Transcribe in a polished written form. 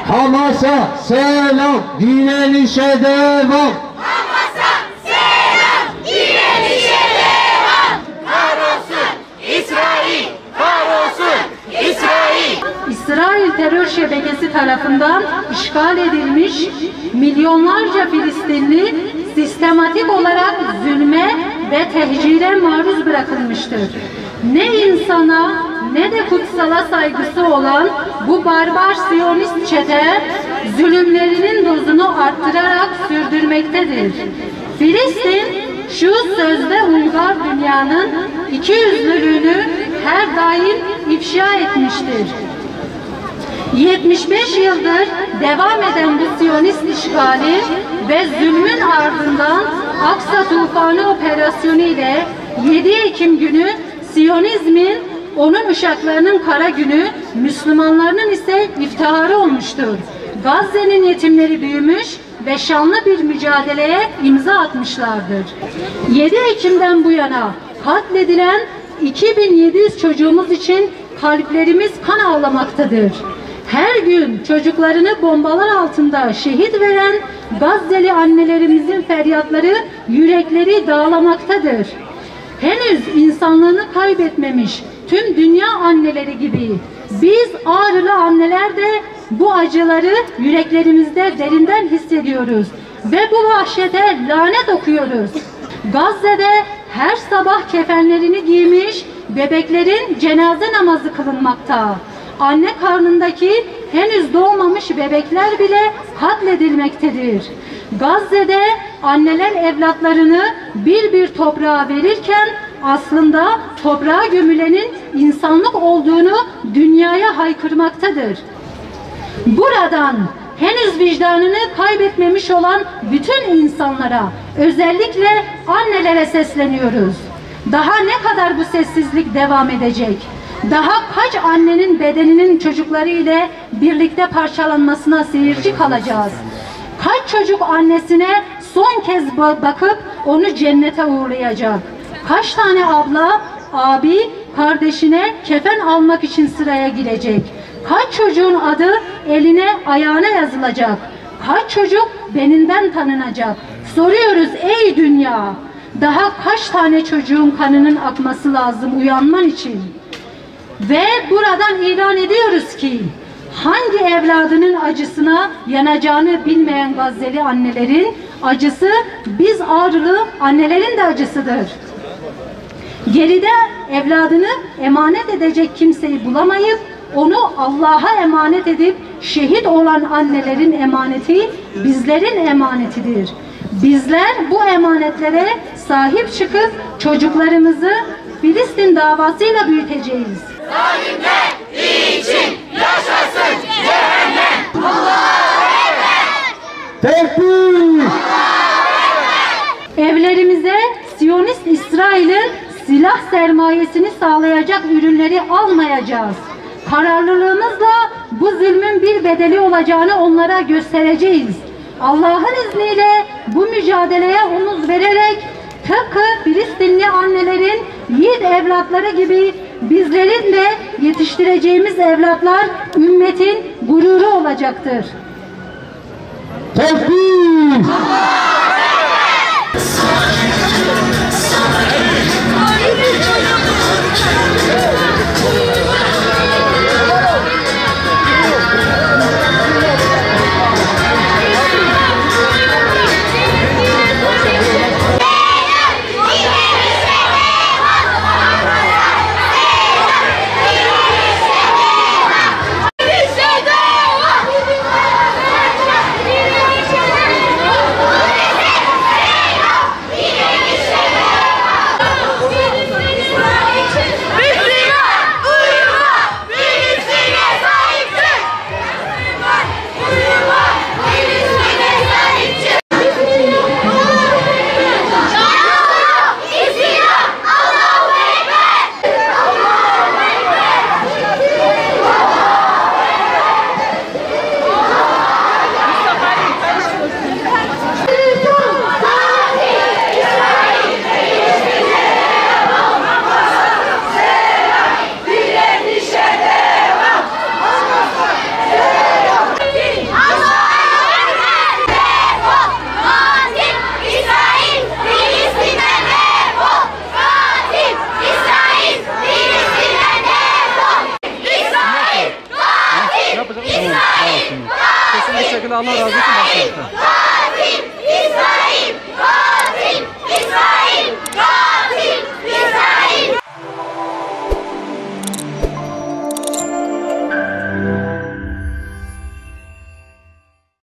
Hamas'a selam, direnişe devam. Hamas'a selam, direnişe devam. Kahrolsun İsrail, kahrolsun İsrail. İsrail terör şebekesi tarafından işgal edilmiş milyonlarca Filistinli sistematik olarak zulme ve tehcire maruz bırakılmıştır. Ne insana ne de kutsala saygısı olan bu barbar Siyonist çete zulümlerinin dozunu arttırarak sürdürmektedir. Filistin şu sözde uygar dünyanın ikiyüzlülüğünü her daim ifşa etmiştir. 75 yıldır devam eden bu Siyonist işgali ve zulmün ardından Aksa Tufanı operasyonu ile 7 Ekim günü Siyonizmin, onun uşaklarının kara günü, Müslümanlarının ise iftiharı olmuştur. Gazze'nin yetimleri büyümüş ve şanlı bir mücadeleye imza atmışlardır. 7 Ekim'den bu yana katledilen 2700 çocuğumuz için kalplerimiz kan ağlamaktadır. Her gün çocuklarını bombalar altında şehit veren Gazze'li annelerimizin feryatları yürekleri dağlamaktadır. Henüz insanlığını kaybetmemiş tüm dünya anneleri gibi biz Ağrılı anneler de bu acıları yüreklerimizde derinden hissediyoruz ve bu vahşete lanet okuyoruz. Gazze'de her sabah kefenlerini giymiş bebeklerin cenaze namazı kılınmakta. Anne karnındaki henüz doğmamış bebekler bile katledilmektedir. Gazze'de anneler evlatlarını bir bir toprağa verirken aslında toprağa gömülenin insanlık olduğunu dünyaya haykırmaktadır. Buradan henüz vicdanını kaybetmemiş olan bütün insanlara, özellikle annelere sesleniyoruz. Daha ne kadar bu sessizlik devam edecek? Daha kaç annenin bedeninin çocukları ile birlikte parçalanmasına seyirci kalacağız? Kaç çocuk annesine son kez bakıp onu cennete uğurlayacak? Kaç tane abla, abi, kardeşine kefen almak için sıraya girecek? Kaç çocuğun adı eline, ayağına yazılacak? Kaç çocuk beninden tanınacak? Soruyoruz ey dünya, daha kaç tane çocuğun kanının akması lazım uyanman için? Ve buradan ilan ediyoruz ki hangi evladının acısına yanacağını bilmeyen Gazze'li annelerin acısı biz Ağrılı annelerin de acısıdır. Geride evladını emanet edecek kimseyi bulamayıp onu Allah'a emanet edip şehit olan annelerin emaneti bizlerin emanetidir. Bizler bu emanetlere sahip çıkıp çocuklarımızı Filistin davasıyla büyüteceğiz. Zalimler için yaşasın cehennem. Allahu Ekber. Tekbir! Evlerimize Siyonist İsrail'in silah sermayesini sağlayacak ürünleri almayacağız. Kararlılığımızla bu zulmün bir bedeli olacağını onlara göstereceğiz. Allah'ın izniyle bu mücadeleye omuz vererek tıpkı Filistinli annelerin yiğit evlatları gibi bizlerin de yetiştireceğimiz evlatlar ümmetin gururu olacaktır. Tekbir! Allah razı olsun.